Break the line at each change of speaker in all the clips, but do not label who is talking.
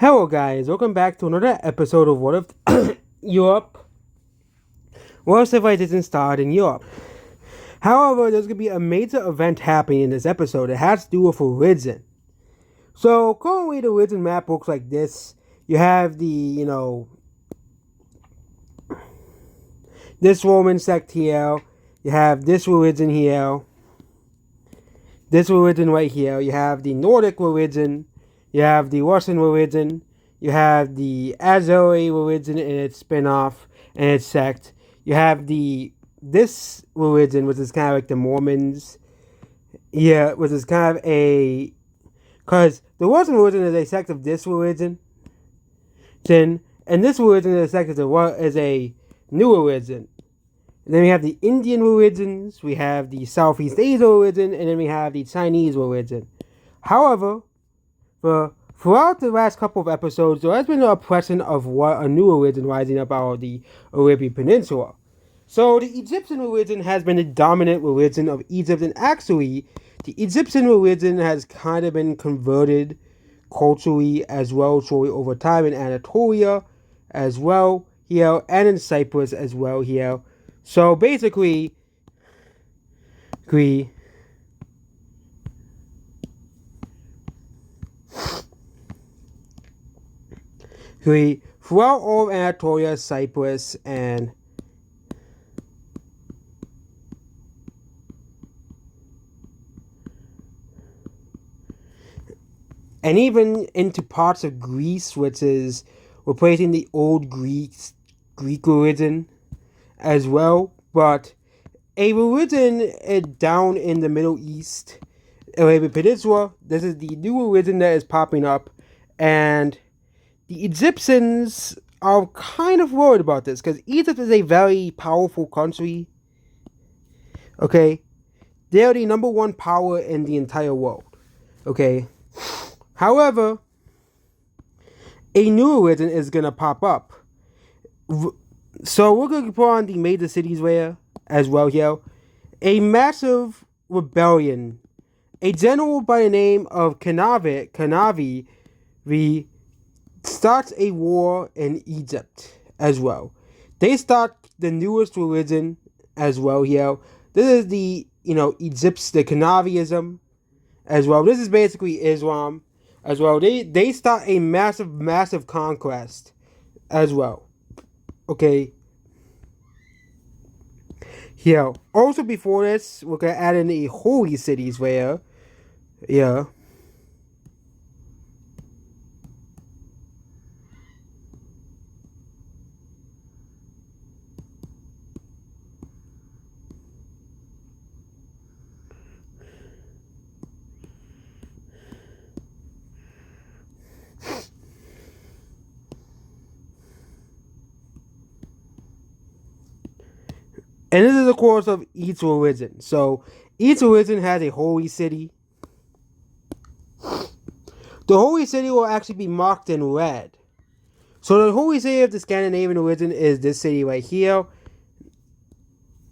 Hello, guys. Welcome back to another episode of What If Europe. World civilization started in Europe. However, there's going to be a major event happening in this episode. It has to do with religion. So, currently, the religion map looks like this. You have this Roman sect here. You have this religion here. This religion right here. You have the Nordic religion. You have the Russian religion. You have the Azeri religion and its spin-off and its sect. You have this religion, which is kind of like the Mormons. Yeah, which is kind of because the Russian religion is a sect of this religion. And this religion is a sect is a new religion. And then we have the Indian religions, we have the Southeast Asia religion, and then we have the Chinese religion. However, throughout the last couple of episodes, there has been an oppression of a new religion rising up out of the Arabian Peninsula. So the Egyptian religion has been the dominant religion of Egypt, and actually, the Egyptian religion has kind of been converted culturally as well slowly over time in Anatolia as well here, and in Cyprus as well here. So basically, throughout all of Anatolia, Cyprus, and even into parts of Greece, which is replacing the old Greek religion as well. But a religion down in the Middle East, Arabian Peninsula, this is the new religion that is popping up, and the Egyptians are kind of worried about this because Egypt is a very powerful country. Okay, they're the number one power in the entire world. Okay, however, a new religion is gonna pop up. So we're gonna put on the major cities where as well here. A massive rebellion. A general by the name of Kanavi starts a war in Egypt as well. They start the newest religion as well here. This is the the Kanaviism as well. This is basically Islam as well. They start a massive conquest as well. Okay. Yeah. Also before this, we're gonna add in the holy cities where, yeah. And this is of course of each religion. So each religion has a holy city. The holy city will actually be marked in red. So the holy city of the Scandinavian religion is this city right here.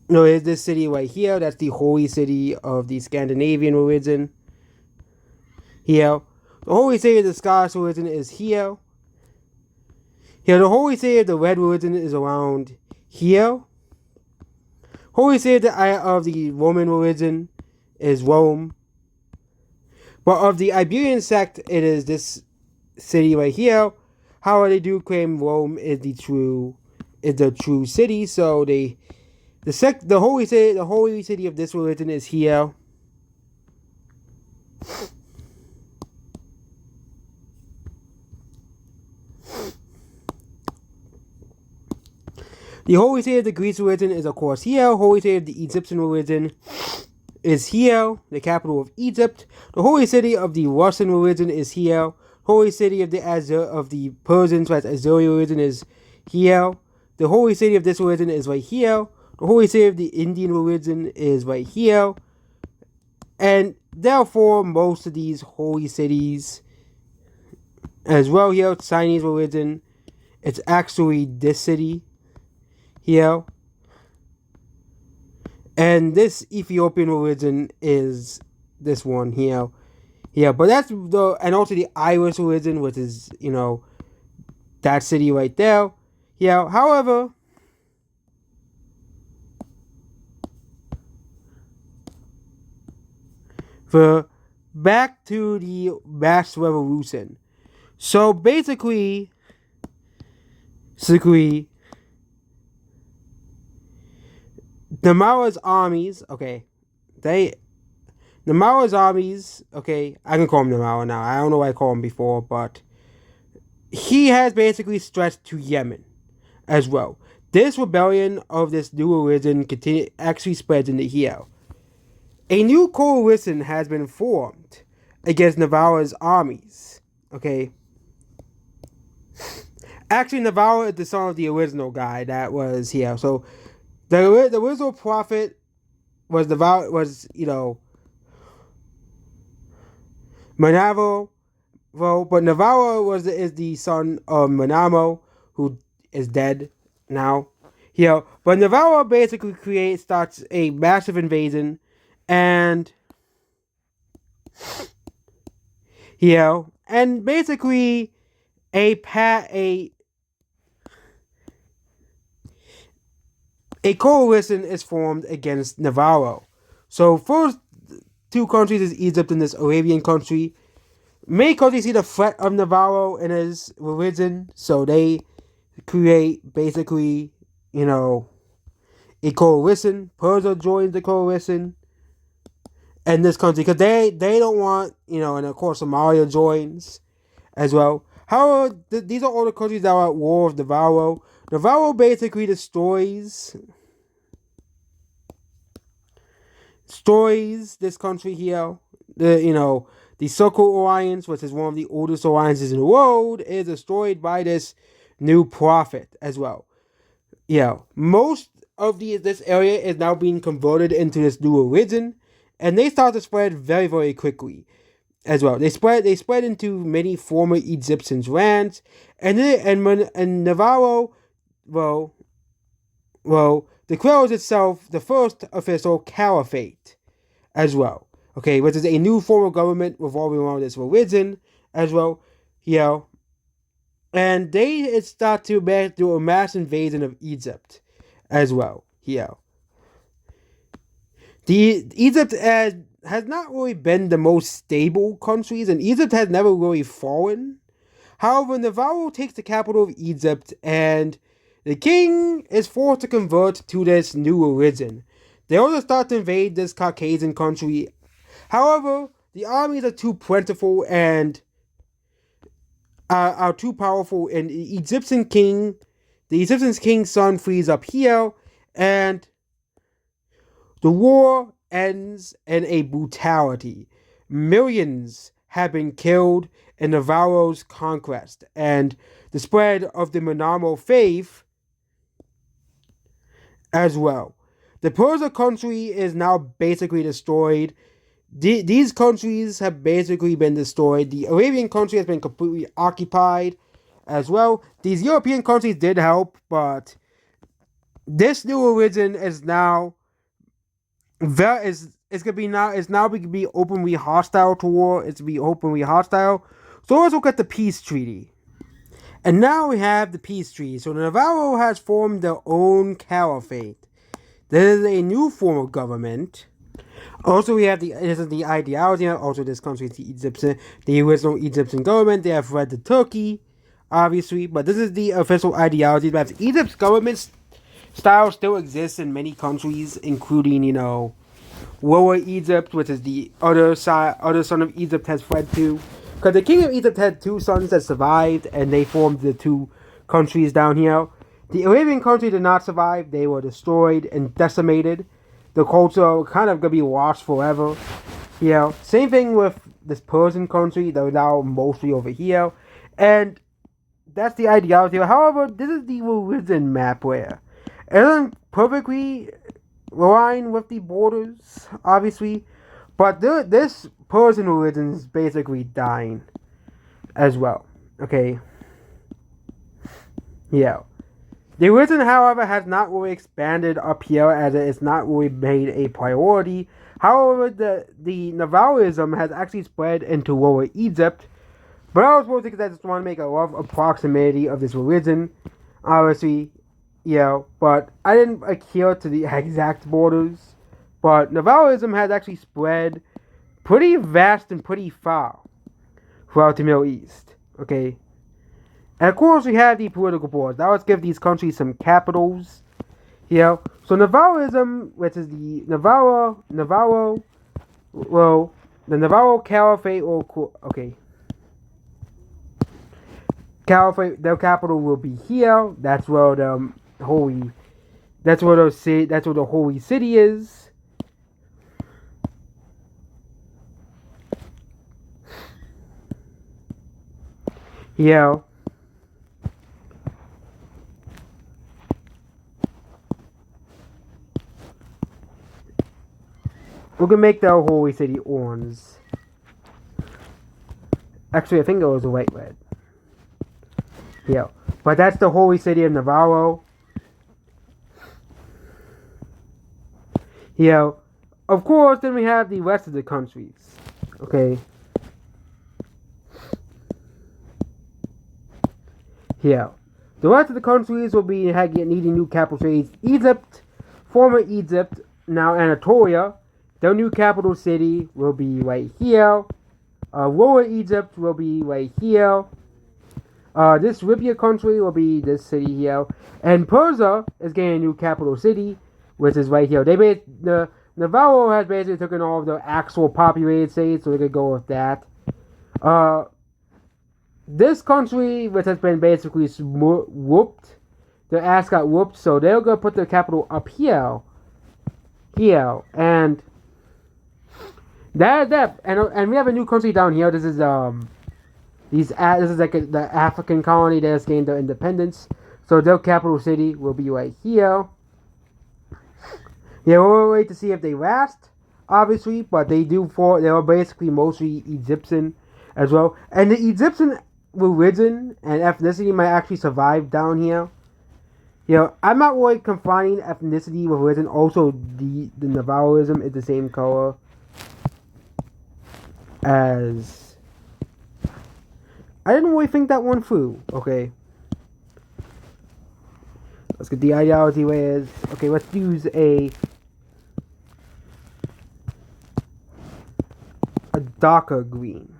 No, is this city right here. That's the holy city of the Scandinavian religion. Here. The holy city of the Scottish religion is here. Here, the holy city of the red religion is around here. Holy city of the Roman religion is Rome. But of the Iberian sect, it is this city right here. However, they do claim Rome is the true city. So the holy city of this religion is here. The holy city of the Greek religion is of course here. Holy city of the Egyptian religion is here, the capital of Egypt. The holy city of the Russian religion is here. Holy city of the Persian / Azeri religion is here. The holy city of this religion is right here. The holy city of the Indian religion is right here. And therefore, most of these holy cities as well here, Chinese religion, it's actually this city here. And this Ethiopian religion is this one here. Yeah, but that's and also the Irish religion, which is, that city right there. Yeah, however, the back to the mass revolution. So basically, Namara's armies, okay, they Namara's armies, okay, I can call him Namara now. I don't know what I called him before, but he has basically stretched to Yemen as well. This rebellion of this new religion actually spreads into here. A new coalition has been formed against Navarro's armies. Okay. Actually, Navarro is the son of the original guy that was here. So the original prophet was Navarro, Manavo, but Navarro is the son of Manamo, who is dead now. But Navarro basically starts a massive invasion, and and basically a coalition is formed against Navarro. So first two countries is Egypt and this Arabian country. Many countries see the threat of Navarro and his religion, so they create basically, a coalition. Persia joins the coalition, and this country because they don't want, and of course Somalia joins as well. However, these are all the countries that are at war with Navarro. Navarro basically destroys this country here. The Circle Alliance, which is one of the oldest alliances in the world, is destroyed by this new prophet as well. Most of this area is now being converted into this new religion, and they start to spread very, very quickly as well. They spread into many former Egyptians' lands, and Navarro, well, declares itself the first official caliphate as well. Okay, which is a new form of government revolving around this religion as well. And they start to do a mass invasion of Egypt as well. The Egypt has not really been the most stable countries, and Egypt has never really fallen. However, Navarro takes the capital of Egypt, and the king is forced to convert to this new religion. They also start to invade this Caucasian country. However, the armies are too plentiful and are too powerful, and the Egyptian king's son frees up here, and the war ends in a brutality. Millions have been killed in Navarro's conquest, and the spread of the Manamo faith as well. The Persia country is now basically destroyed. These countries have basically been destroyed. The Arabian country has been completely occupied as well. These European countries did help, but this new religion is now it's now going to be openly hostile to war. It's to be openly hostile. So let's look at the peace treaty. And now we have the peace treaty. So Navarro has formed their own caliphate. This is a new form of government. Also, we have the ideology. Also, this country is the original Egyptian government. They have fled to Turkey, obviously, but this is the official ideology. But Egypt's government style still exists in many countries, including Lower Egypt, which is the other son of Egypt has fled to. Because the king of Egypt had two sons that survived, and they formed the two countries down here. The Arabian country did not survive. They were destroyed and decimated. The culture kind of going to be lost forever. Same thing with this Persian country. They're now mostly over here. And that's the ideology. However, this is the religion map where it doesn't perfectly align with the borders, obviously. But this Persian religion is basically dying as well. Okay. The religion, however, has not really expanded up here as it's not really made a priority. However, the Navarism has actually spread into Lower Egypt. But I was supposed to, I just want to make a rough approximate of this religion, obviously, but I didn't adhere to the exact borders. But Navarism has actually spread pretty vast and pretty far throughout the Middle East. Okay, and of course we have the political borders. Now let's give these countries some capitals. So Navarism, which is the the Navarro Caliphate, Caliphate, their capital will be here. That's where the holy city is. Here. We can make the holy city orange. Actually, I think it was a white red. Yeah, but that's the holy city of Navarro. Of course, then we have the rest of the countries. Okay. The rest of the countries will be needing new capital cities. Egypt, former Egypt, now Anatolia. Their new capital city will be right here. Lower Egypt will be right here. This Libya country will be this city here. And Persia is getting a new capital city, which is right here. The Navarro has basically taken all of the actual populated cities, so they could go with that. This country, which has been basically whooped, their ass got whooped, so they're going to put their capital up here. And and we have a new country down here. This is this is like the African colony that has gained their independence. So their capital city will be right here. We'll wait to see if they last, obviously, but they do they are basically mostly Egyptian as well. And the Egyptian religion and ethnicity might actually survive down here. I'm not really confining ethnicity with religion. Also, the Navarroism is the same color as... I didn't really think that one through. Okay. Let's get the ideology where it is. Okay, let's use a darker green.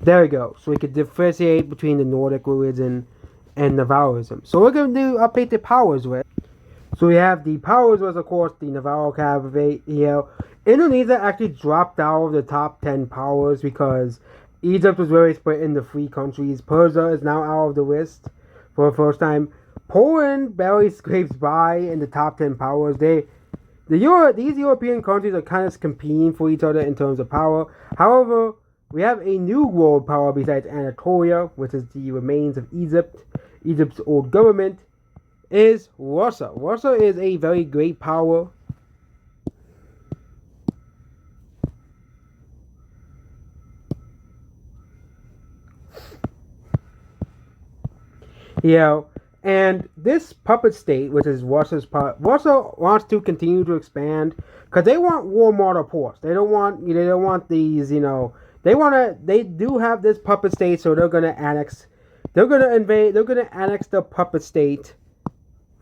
There we go. So we could differentiate between the Nordic religion and Navarroism. So we're going to update the powers with. So we have the powers was, of course, the Navarro Caliphate here. Indonesia actually dropped out of the top 10 powers because Egypt was very split into 3 countries. Persia is now out of the list for the first time. Poland barely scrapes by in the top 10 powers. These European countries are kind of competing for each other in terms of power. However, we have a new world power besides Anatolia, which is the remains of Egypt. Egypt's old government is Russia. Russia is a very great power. And this puppet state, which is Russia's Russia wants to continue to expand because they want war model ports. They don't want these, they do have this puppet state, so they're gonna annex the puppet state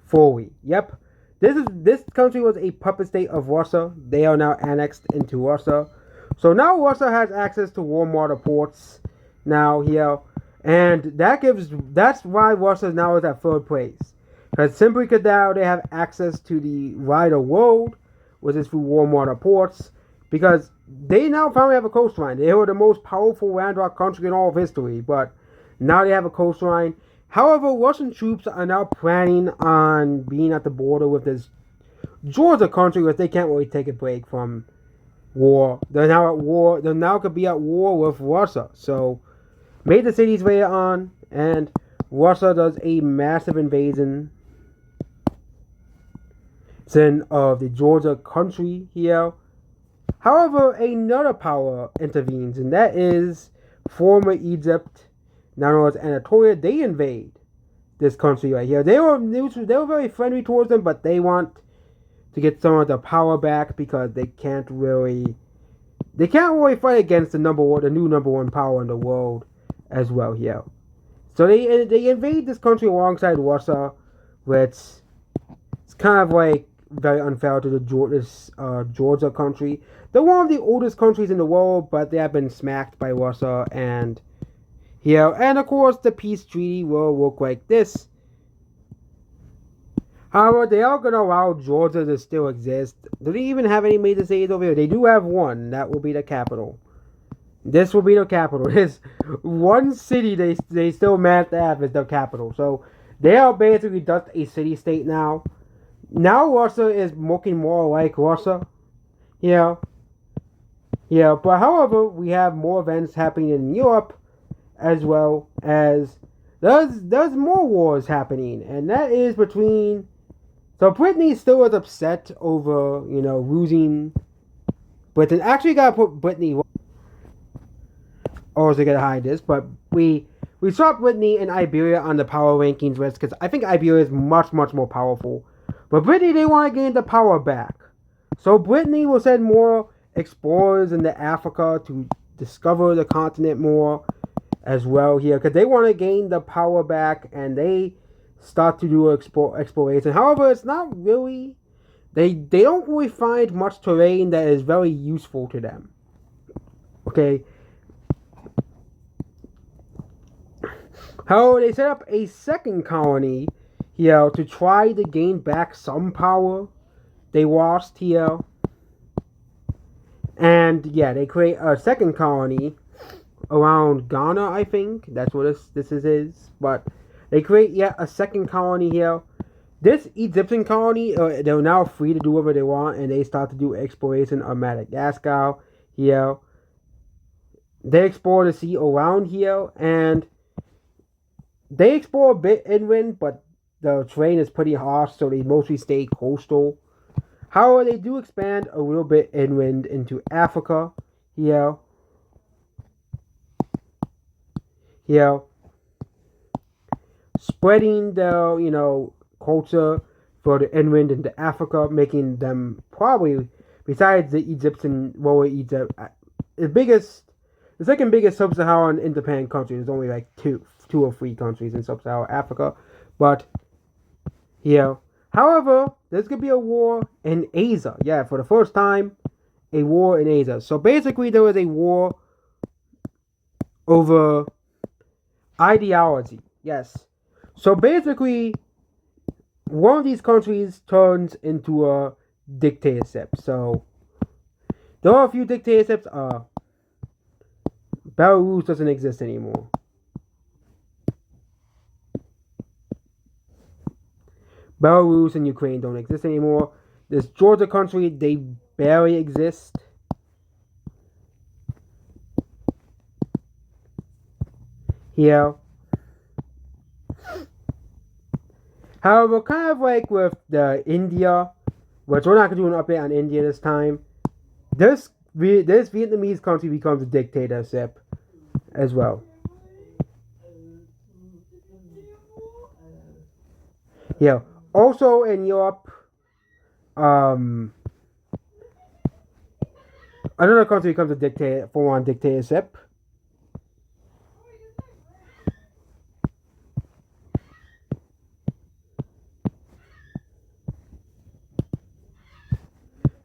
fully. Yep. This country was a puppet state of Russia. They are now annexed into Russia. So now Russia has access to war model ports now here. And that's why Russia now is at 3rd place. Because simply because now they have access to the wider world, which is through war model ports. Because they now finally have a coastline. They were the most powerful landlocked country in all of history, but now they have a coastline. However, Russian troops are now planning on being at the border with this Georgia country, because they can't really take a break from war. They're now at war. They now could be at war with Russia. So, made the cities later on, and Russia does a massive invasion of the Georgia country here. However, another power intervenes, and that is former Egypt, now known as Anatolia. They invade this country right here. They were neutral, they were very friendly towards them, but they want to get some of the power back because they can't really fight against the new number one power in the world as well here. So they invade this country alongside Russia, which is kind of like very unfair to this Georgia country. They're one of the oldest countries in the world, but they have been smacked by Russia and here. And of course, the peace treaty will look like this. However, they are going to allow Georgia to still exist. Do they even have any major cities over here? They do have one. That will be the capital. This will be the capital. There's one city they still manage to have as their capital. So they are basically just a city state now. Now Russia is looking more like Russia. Yeah. Yeah, but however, we have more events happening in Europe as well as there's more wars happening, and that is between. So Brittany still is upset over losing Britain. Actually, gotta put Brittany. Or is it gonna hide this? But we saw Brittany and Iberia on the power rankings list because I think Iberia is much more powerful. But Brittany, they want to gain the power back. So Brittany will send more explorers into Africa to discover the continent more as well here because they want to gain the power back and they start to do exploration. However, it's not really they don't really find much terrain that is very useful to them. Okay. However, they set up a second colony here to try to gain back some power they lost here. And yeah, they create a second colony around Ghana, I think. That's what this is. But they create yet a second colony here. This Egyptian colony, they're now free to do whatever they want, and they start to do exploration of Madagascar here. They explore the sea around here, and they explore a bit inland, but the terrain is pretty harsh, so they mostly stay coastal. However, they do expand a little bit inland into Africa here. Here. Spreading the, culture for the inland into Africa, making them probably, besides the Egyptian, lower Egypt, the second biggest sub-Saharan independent country. There's only like two or three countries in sub-Saharan Africa. But, however, there's going to be a war in Asia. Yeah, for the first time, a war in Asia. So basically, there was a war over ideology. Yes. So basically, one of these countries turns into a dictatorship. So there are a few dictatorships. Belarus doesn't exist anymore. Belarus and Ukraine don't exist anymore. This Georgia country, they barely exist. Here. However, kind of like with the India, which we're not going to do an update on India this time, this Vietnamese country becomes a dictatorship as well. Yeah. Also in Europe, another country becomes a full-on dictatorship.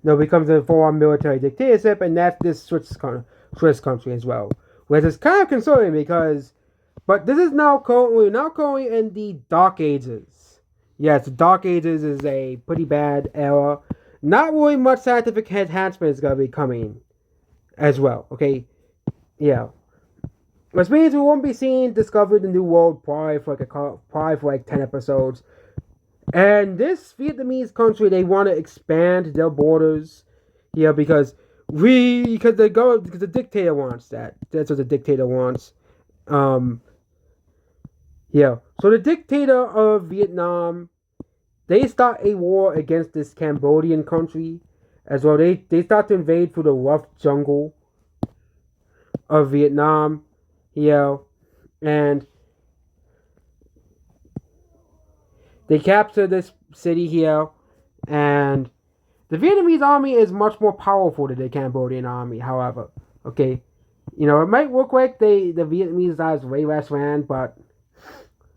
No, becomes a full-on military dictatorship, and that's this Swiss country as well. Which is kind of concerning because, but this is now currently in the Dark Ages. Yes, the Dark Ages is a pretty bad era. Not really much scientific enhancement is going to be coming as well, okay? Yeah. Which means we won't be seeing Discovery the New World probably for like 10 episodes. And this Vietnamese country, they want to expand their borders here because the dictator wants that. That's what the dictator wants. Yeah. So the dictator of Vietnam, they start a war against this Cambodian country as well. They start to invade through the rough jungle of Vietnam. Yeah. And they capture this city here. And the Vietnamese army is much more powerful than the Cambodian army, however. Okay. You know, it might look like the Vietnamese has way less land, but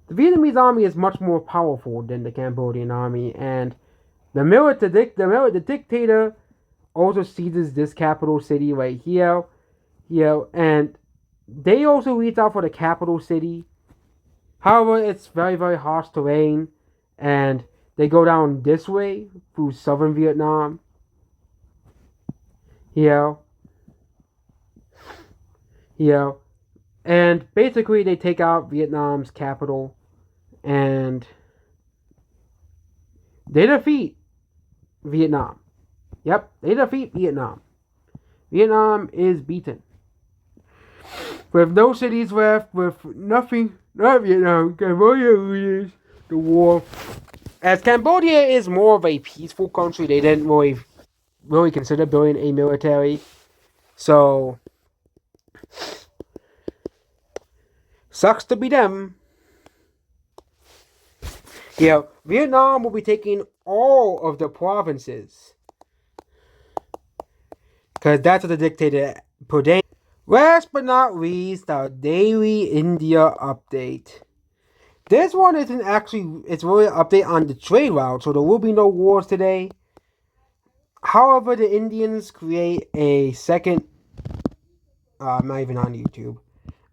the Vietnamese army is much more powerful than the Cambodian army, and the dictator also seizes this capital city right here, and they also reach out for the capital city. However, it's very, very harsh terrain, and they go down this way through southern Vietnam. Here, here, and basically they take out Vietnam's capital, and they defeat Vietnam. Yep, they defeat Vietnam. Vietnam is beaten. With no cities left, with nothing, not Vietnam, Cambodia loses the war. As Cambodia is more of a peaceful country, they didn't really consider building a military. So, sucks to be them. Yeah, Vietnam will be taking all of the provinces. Because that's what the dictator Podane. Last but not least, our daily India update. This one isn't actually, it's really an update on the trade route, so there will be no wars today. However, the Indians create a second, I'm not even on YouTube,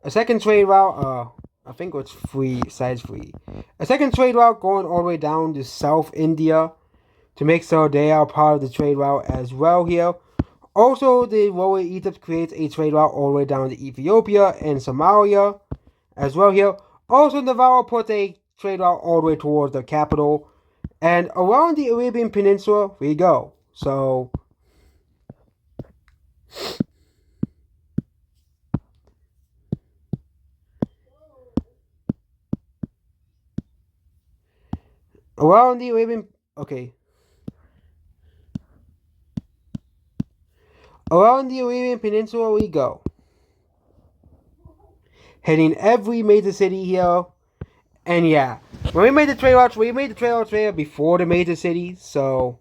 a second trade route, I think it's free, size free. A second trade route going all the way down to South India to make sure they are part of the trade route as well here. Also, the Lower Egypt creates a trade route all the way down to Ethiopia and Somalia as well here. Also, Navarro puts a trade route all the way towards the capital. And around the Arabian Peninsula, we go. So, around the Arabian, okay. Around the Arabian Peninsula we go. Hitting every major city here. And yeah, when we made the trade routes here before the major cities, so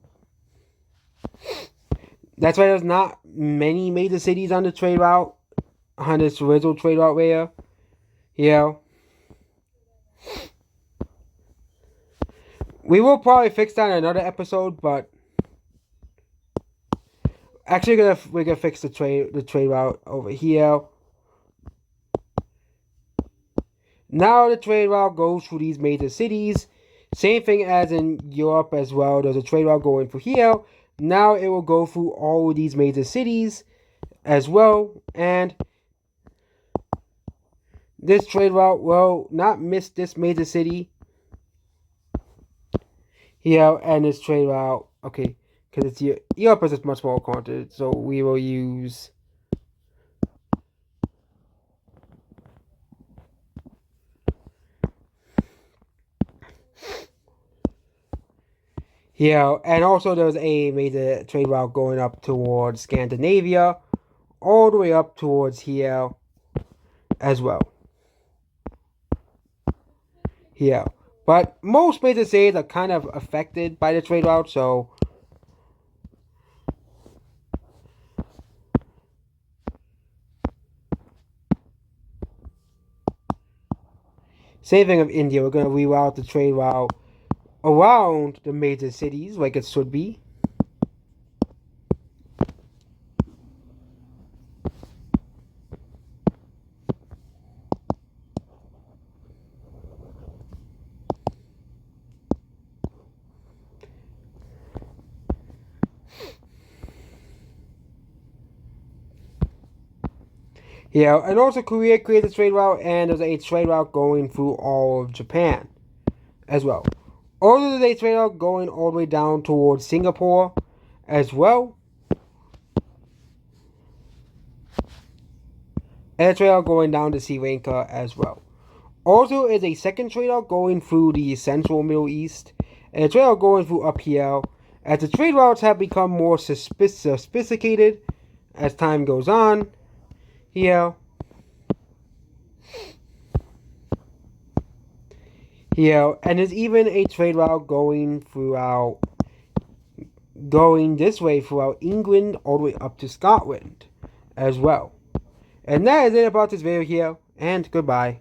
that's why there's not many major cities on the trade route, on this original trade route there. Yeah. We will probably fix that in another episode, but actually we're gonna fix the trade route over here. Now the trade route goes through these major cities. Same thing as in Europe as well. There's a trade route going through here. Now it will go through all of these major cities as well. And this trade route will not miss this major city here and this trade route. Okay, because it's Europe is much more content. So we will use yeah, and also there's a major trade route going up towards Scandinavia, all the way up towards here as well. Here. But most major cities are kind of affected by the trade route, so same thing of India. We're going to reroute the trade route around the major cities like it should be. Yeah, and also Korea created a trade route, and there's a trade route going through all of Japan as well. Also, there's a trade route going all the way down towards Singapore as well. And a trade route going down to Sri Lanka as well. also is a second trade route going through the central Middle East, and a trade route going through up here. As the trade routes have become more sophisticated as time goes on, here, and there's even a trade route going this way throughout England all the way up to Scotland as well. And that is it about this video here, and goodbye.